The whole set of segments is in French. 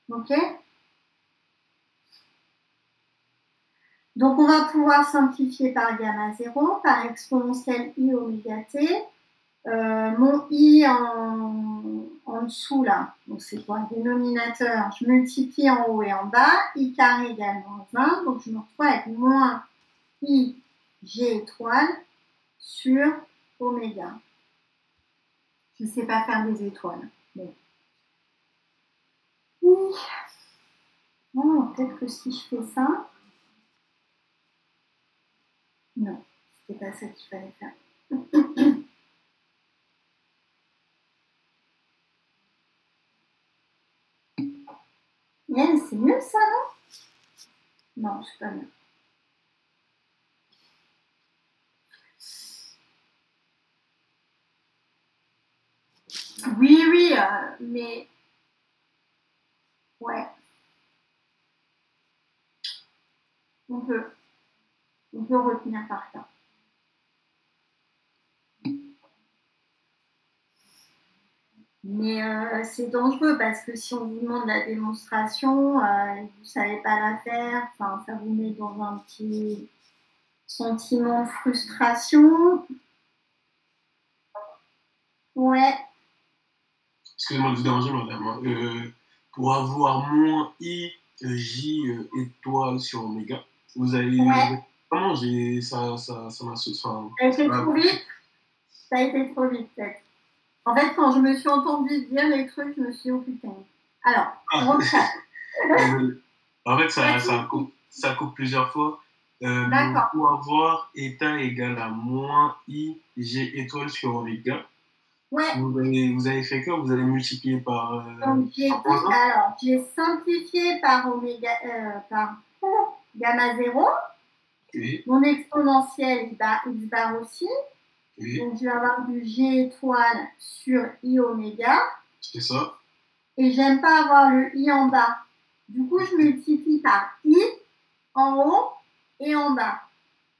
OK? Donc, on va pouvoir simplifier par gamma 0, par exponentielle i oméga t. Mon i en dessous, là, donc c'est quoi? Dénominateur, je multiplie en haut et en bas, i carré égale moins 1, donc je me retrouve avec moins i g étoile sur oméga. Je ne sais pas faire des étoiles. Bon. Oui. Bon, peut-être que si je fais ça... Non, c'était pas ça qu'il fallait faire. Mais c'est mieux ça, non? Non, c'est pas mieux. Oui, oui, mais... Ouais. On peut retenir par cas. Mais c'est dangereux parce que si on vous demande la démonstration, vous ne savez pas la faire, enfin, ça vous met dans un petit sentiment de frustration. Ouais. Excusez-moi de vous déranger, madame. Pour avoir moins i, j étoile sur oméga, vous avez... Ouais. Comment j'ai... Ça m'a... Ça a été trop vite. Ça a été trop vite, peut-être. En fait, quand je me suis entendue dire les trucs, je me suis dit, oh putain. Alors, on reprend. En fait, ça coupe plusieurs fois. D'accord. Pour avoir état égal à moins i, g étoile sur oméga, Ouais. vous avez fait quoi? Vous avez multiplié par... Donc, j'ai simplifié par oméga, par gamma 0. Oui. Mon exponentielle, il se barre aussi. Oui. Donc, je vais avoir du G étoile sur I oméga. C'est ça. Et j'aime pas avoir le I en bas. Du coup, je multiplie par I en haut et en bas.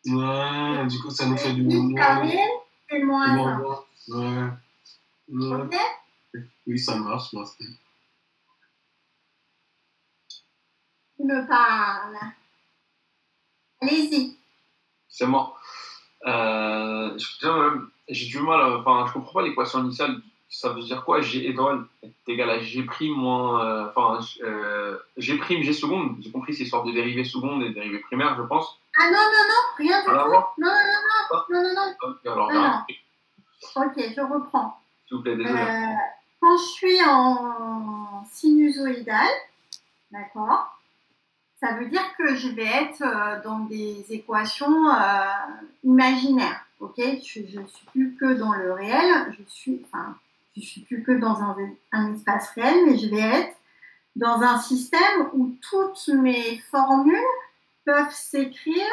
Ouais, du coup, ça nous fait du I carré, c'est moins 1. Ouais. Ouais. Ok? Oui, ça marche. Merci. Tu me parles. Allez-y. C'est moi. J'ai du mal, enfin, je comprends pas l'équation initiale. Ça veut dire quoi? G étoile est égal à G prime moins, G prime, G seconde. J'ai compris, c'est une sorte de dérivée seconde et dérivée primaire, je pense. Ah non, rien du tout. Non. Alors, non. Ok, je reprends. S'il vous plaît, désolé. Quand je suis en sinusoïdal, d'accord, ça veut dire que je vais être dans des équations imaginaires. Ok, je ne suis plus que dans le réel, je suis plus que dans un espace réel, mais je vais être dans un système où toutes mes formules peuvent s'écrire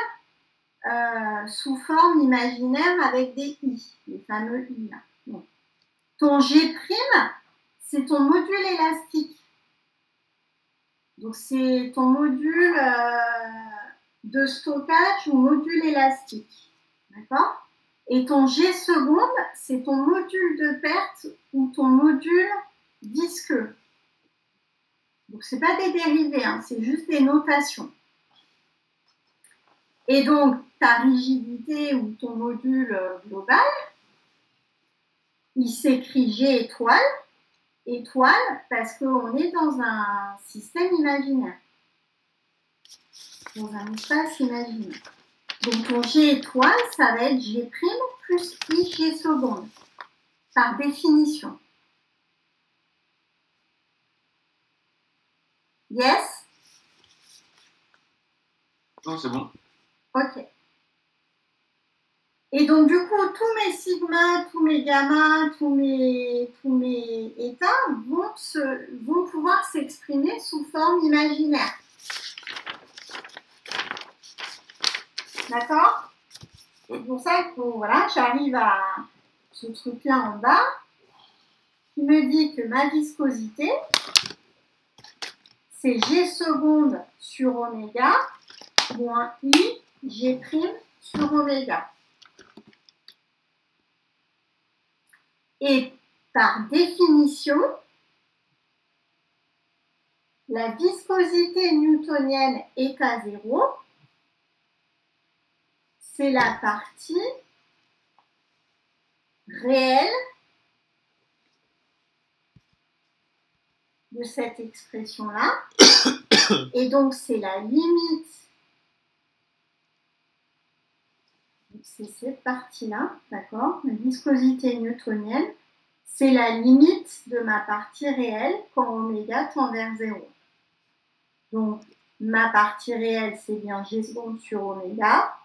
sous forme imaginaire avec des i, les fameux i. Donc, ton G', c'est ton module élastique. Donc, c'est ton module de stockage ou module élastique. D'accord? Et ton G seconde, c'est ton module de perte ou ton module visqueux. Donc, ce n'est pas des dérivés, hein, c'est juste des notations. Et donc, ta rigidité ou ton module global, il s'écrit G étoile, parce qu'on est dans un système imaginaire, dans un espace imaginaire. Donc, ton G étoile, ça va être G' plus I G seconde, par définition. Yes? Non, c'est bon. Ok. Et donc, du coup, tous mes sigma, tous mes gamma, tous mes états vont pouvoir s'exprimer sous forme imaginaire. D'accord? C'est pour ça que voilà, j'arrive à ce truc-là en bas qui me dit que ma viscosité, c'est G seconde sur oméga moins I G' sur oméga. Et par définition, la viscosité newtonienne est à 0, c'est la partie réelle de cette expression-là. Et donc, c'est la limite. C'est cette partie-là, d'accord? La viscosité newtonienne, c'est la limite de ma partie réelle quand oméga tend vers 0. Donc, ma partie réelle, c'est bien G secondes sur oméga.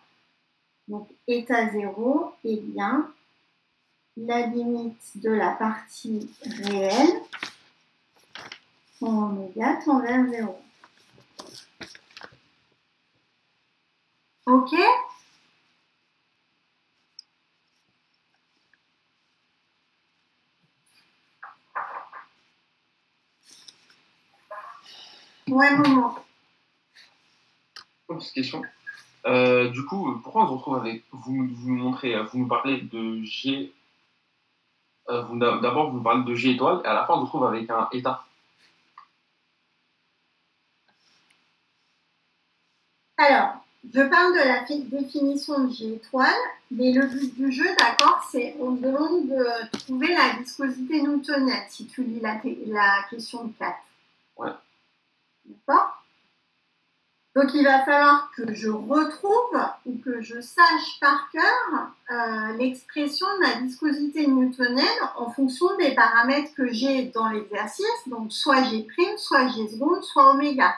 Donc, état 0 est bien la limite de la partie réelle quand oméga tend vers 0. OK? Ouais, maman. Une petite question. Du coup, pourquoi on se retrouve avec. Vous nous parlez de G. D'abord, vous nous parlez de G étoile, et à la fin, on se retrouve avec un état. Alors, je parle de la définition de G étoile, mais le but du jeu, d'accord, c'est on me demande de trouver la viscosité newtonienne, si tu lis la question de 4. Ouais. D'accord? Donc, il va falloir que je retrouve ou que je sache par cœur l'expression de la viscosité newtonienne en fonction des paramètres que j'ai dans l'exercice, donc soit G', soit G secondes, soit oméga.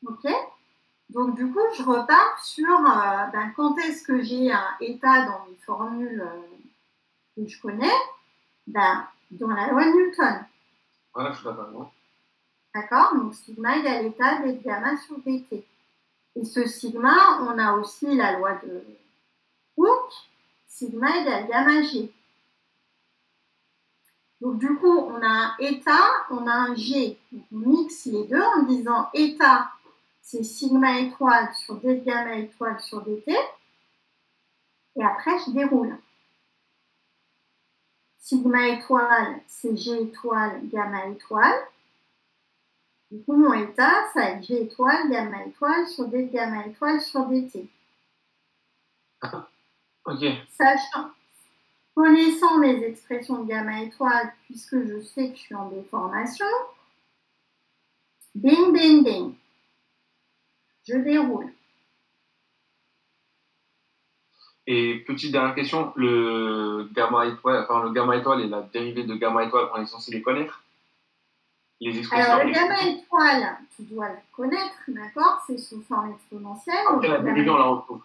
OK? Donc, du coup, je repars sur quand est-ce que j'ai un état dans mes formules que je connais, dans la loi de Newton. Voilà, je suis d'accord. D'accord? Donc, sigma égale état d gamma sur dt. Et ce sigma, on a aussi la loi de Hooke, sigma égale gamma g. Donc, du coup, on a un état, on a un g. Donc, on mixe les deux en disant état, c'est sigma étoile sur d gamma étoile sur dt. Et après, je déroule. Sigma étoile, c'est G étoile, gamma étoile. Du coup, mon état, ça va être G étoile, gamma étoile sur D gamma étoile sur dt. Ok. Sachant, connaissant mes expressions de gamma étoile, puisque je sais que je suis en déformation, bing, bing, bing. Je déroule. Et petite dernière question, le gamma étoile et la dérivée de gamma étoile, on est censé les connaître? Les expressions. Alors, le gamma étoile, tu dois le connaître, d'accord? C'est sous forme exponentielle. Après la dérivée, on la retrouve.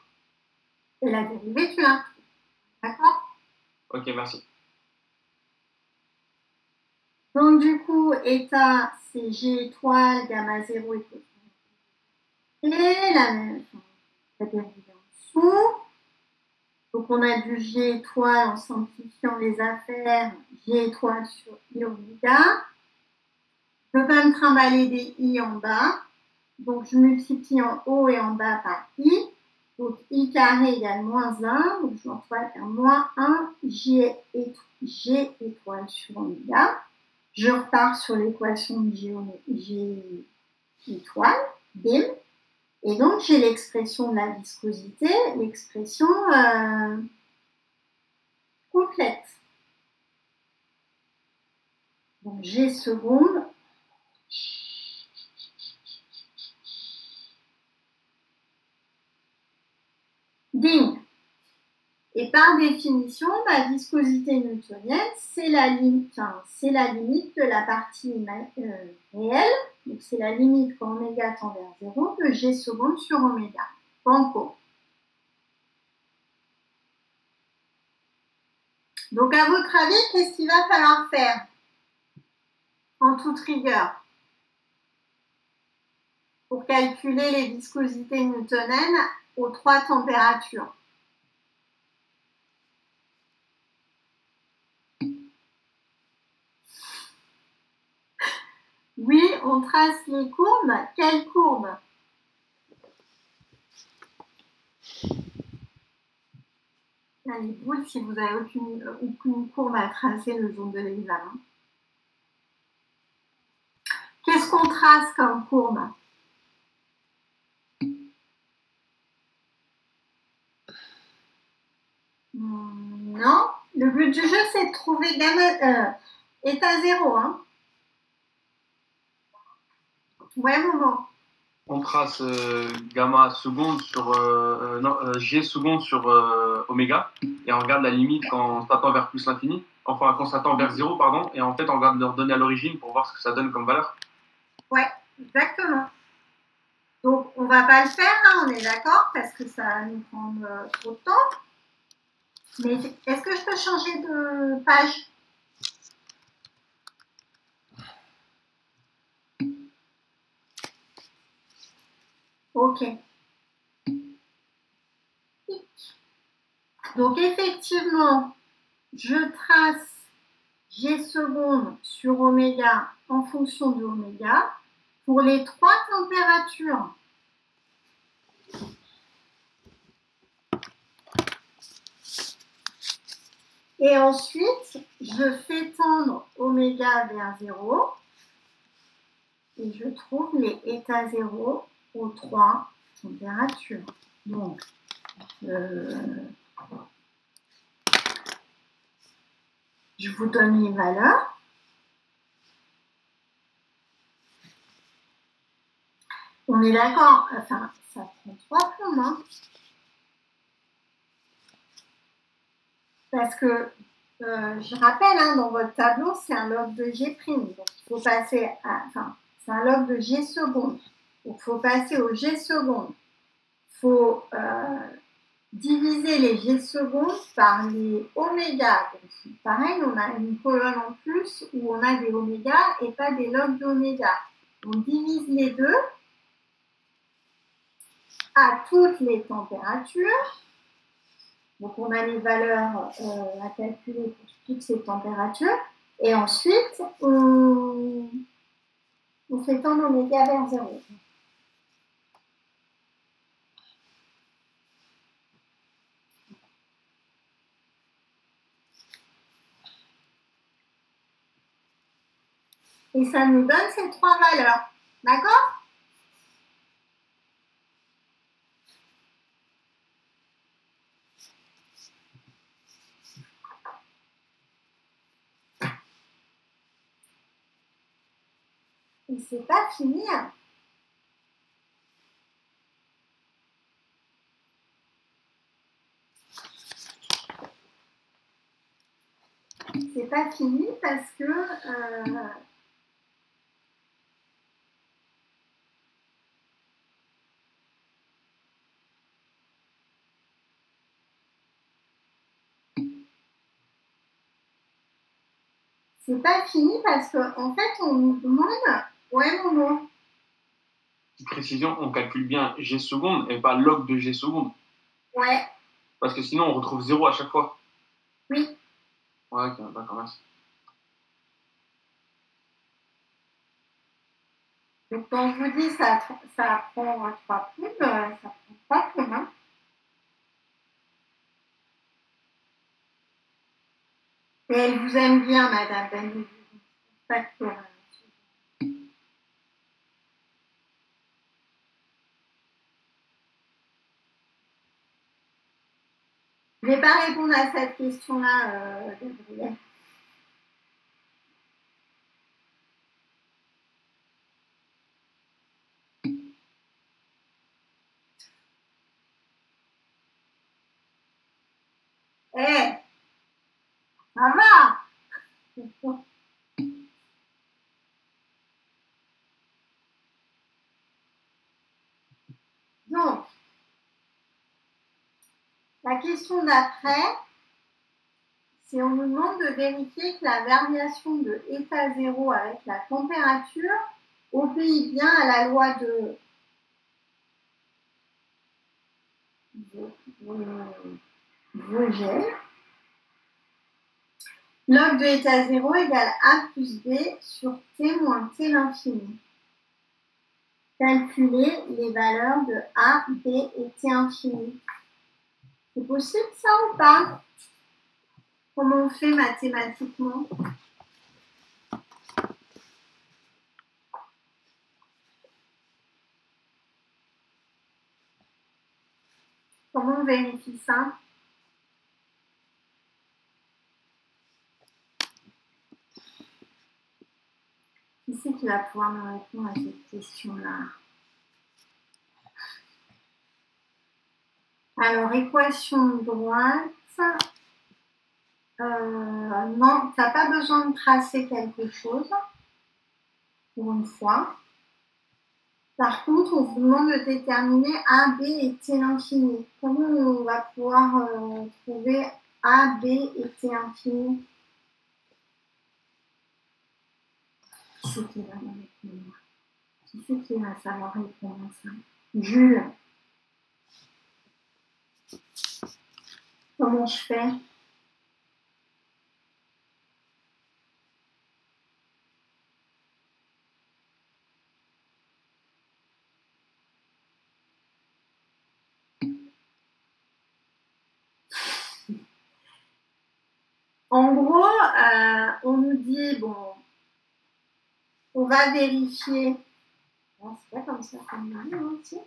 Et la dérivée, tu la retrouves. D'accord? Ok, merci. Donc, du coup, état, c'est G étoile, gamma 0 et la dérivée en dessous. Donc, on a du G étoile en simplifiant les affaires, G étoile sur I oméga. Je ne peux pas me trimballer des I en bas. Donc, je multiplie en haut et en bas par I. Donc, I carré égale moins 1. Donc, je me retrouve avec un moins 1 G étoile sur oméga. Je repars sur l'équation de G étoile. Bim. Et donc, j'ai l'expression de la viscosité, l'expression complète. Donc, G secondes. Ding. Et par définition, ma viscosité newtonienne, c'est la limite de la partie réelle. Donc, c'est la limite quand oméga tend vers 0 de G secondes sur oméga. Banco. Donc, à votre avis, qu'est-ce qu'il va falloir faire en toute rigueur pour calculer les viscosités newtoniennes aux 3 températures? Oui, on trace les courbes. Quelles courbes? Les boules, si vous n'avez aucune courbe à tracer le jour de l'examen. trace comme courbe? Non. Le but du jeu, c'est de trouver gamma état 0. Hein. Ouais, Momo. On trace gamma seconde sur G seconde sur oméga et on regarde la limite quand on s'attend vers plus l'infini, enfin quand on s'attend vers 0 pardon, et en fait on regarde leur données à l'origine pour voir ce que ça donne comme valeur. Ouais, exactement. Donc on va pas le faire, hein, on est d'accord, parce que ça va nous prendre trop de temps. Mais est-ce que je peux changer de page? Ok. Donc effectivement, je trace G secondes sur oméga en fonction de oméga pour les 3 températures. Et ensuite, je fais tendre oméga vers 0 et je trouve les états 0 aux 3 températures. Donc, je vous donne les valeurs. On est d'accord, enfin, ça prend 3 plombs. Hein. Parce que, je rappelle, hein, dans votre tableau, c'est un log de G'. Donc, il faut passer à, enfin, c'est un log de G secondes. Donc, il faut passer au G secondes. Il faut diviser les G secondes par les oméga. Donc, pareil, on a une colonne en plus où on a des oméga et pas des logs d'oméga. On divise les deux à toutes les températures. Donc, on a les valeurs à calculer pour toutes ces températures. Et ensuite, on fait tendre oméga vers 0. Et ça nous donne ces 3 valeurs. D'accord? Et c'est pas fini. Hein. C'est pas fini parce que c'est pas fini parce qu'en fait, on nous demande. Ouais, Momo. Petite précision, on calcule bien G secondes et pas log de G secondes. Ouais. Parce que sinon on retrouve 0 à chaque fois. Oui. Ouais, ok, d'accord, merci. Donc, quand je vous dis ça prend 3 plombs, ça prend 3 plombs. Hein. Et elle vous aime bien, Madame Dani. Pas que je ne vais pas répondre à cette question-là, Gabriel. Eh, ça va. Donc, la question d'après, c'est on nous demande de vérifier que la variation de état 0 avec la température obéit bien à la loi de Vogel. Log de état 0 égale A plus B sur T moins T l'infini. Calculer les valeurs de A, B et T infini. C'est possible ça ou pas? Comment on fait mathématiquement? Comment on vérifie ça? Qui c'est qui va pouvoir me répondre à cette question-là? Alors, équation de droite. Non, tu n'as pas besoin de tracer quelque chose, pour une fois. Par contre, on vous demande de déterminer A, B et T infini. Comment on va pouvoir trouver A, B et T infini? Qui c'est qui va me répondre? Qui c'est qui va savoir répondre à ça? Jules. Comment je fais? En gros, on nous dit, bon, on va vérifier. Non, c'est pas comme ça qu'on dit, hein, aussi.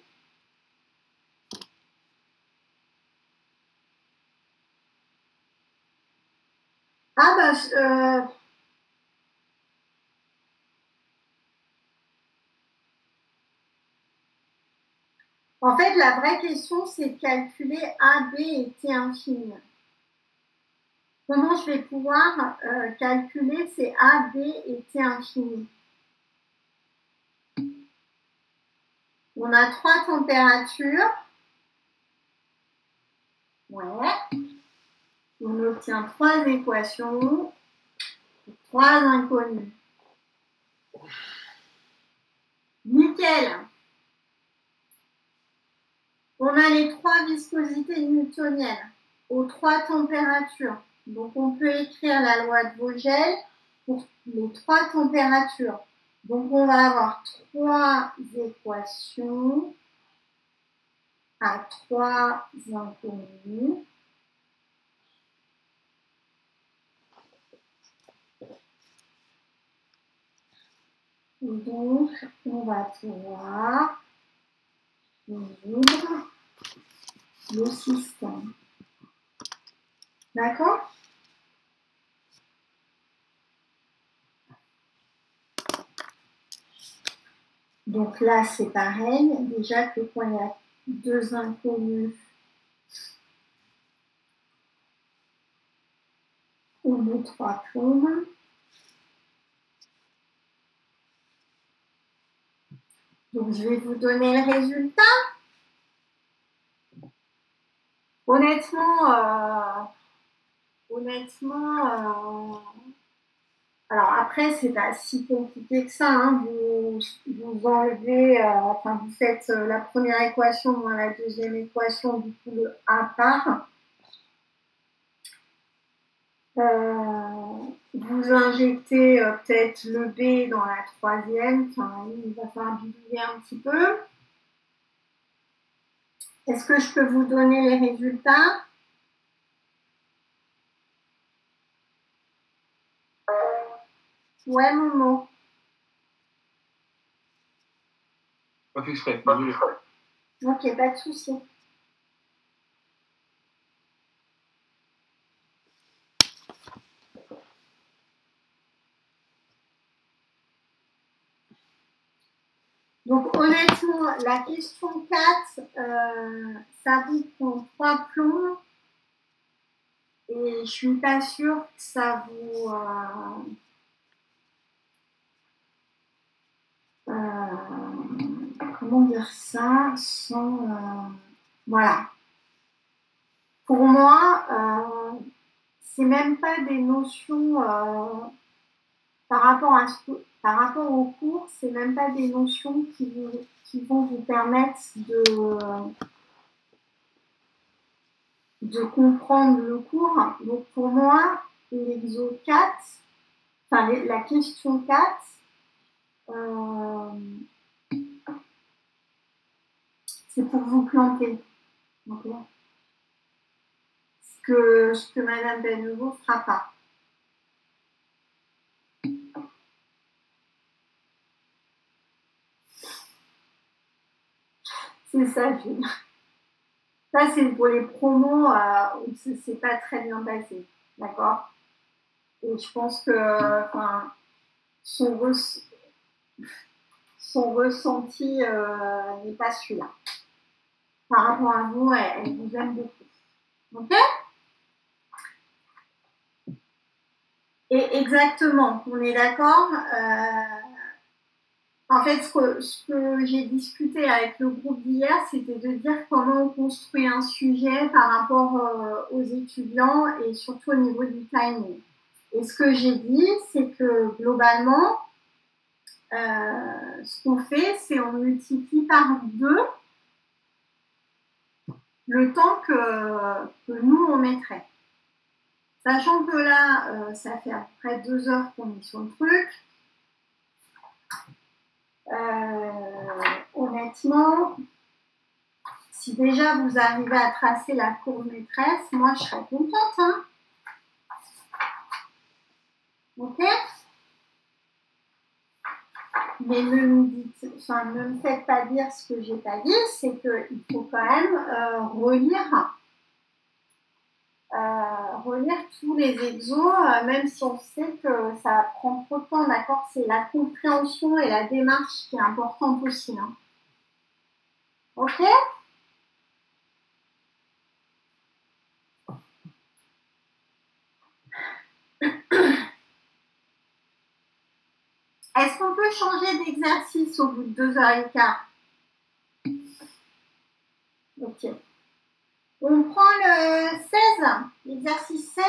Ah, bah, en fait, la vraie question, c'est de calculer A, B et T infini. Comment je vais pouvoir calculer ces A, B et T infini? On a 3 températures. Ouais. On obtient 3 équations, 3 inconnus. Nickel. On a les 3 viscosités newtoniennes aux 3 températures. Donc, on peut écrire la loi de Vogel pour les 3 températures. Donc, on va avoir 3 équations à 3 inconnus. Donc, on va pouvoir résoudre le système. D'accord? Donc là, c'est pareil. Déjà que quand il y a 2 inconnus, au bout de 3 plombes. Donc, je vais vous donner le résultat. Honnêtement, alors après, c'est pas si compliqué que ça. Hein. Vous enlevez, enfin, vous faites la première équation moins la deuxième équation, du coup, le A part. Vous injectez peut-être le B dans la troisième. Enfin, il va falloir bidouiller un petit peu. Est-ce que je peux vous donner les résultats? Ouais, Momo. Pas fait exprès, désolé. Ok, pas de souci. Donc honnêtement, la question 4, ça vous prend 3 plombs et je suis pas sûre que ça vous... comment dire ça sans... voilà. Pour moi, c'est même pas des notions par rapport au cours, c'est même pas des notions qui vont vous permettre de comprendre le cours. Donc pour moi, l'exo 4, enfin la question 4, c'est pour vous planter. Okay. Ce que Madame Benevaux ne fera pas. C'est ça, Jules. Ça, c'est pour les promos où ça s'est pas très bien passé. D'accord? Et je pense que son, son ressenti n'est pas celui-là. Par rapport à vous, elle vous aime beaucoup. Ok? Et exactement, on est d'accord. En fait, ce que j'ai discuté avec le groupe d'hier, c'était de dire comment on construit un sujet par rapport aux étudiants et surtout au niveau du timing. Et ce que j'ai dit, c'est que globalement, ce qu'on fait, c'est on multiplie par 2 le temps que nous, on mettrait. Sachant que là, ça fait à peu près 2 heures qu'on est sur le truc. Honnêtement, si déjà vous arrivez à tracer la courbe maîtresse, moi je serais contente. Hein. Ok? Mais ne me faites pas dire ce que j'ai pas dit, c'est qu'il faut quand même relire tous les exos, même si on sait que ça prend trop de temps, d'accord? C'est la compréhension et la démarche qui est importante aussi. Hein. Ok? Est-ce qu'on peut changer d'exercice au bout de 2h15? Ok. On prend le 16, l'exercice 16.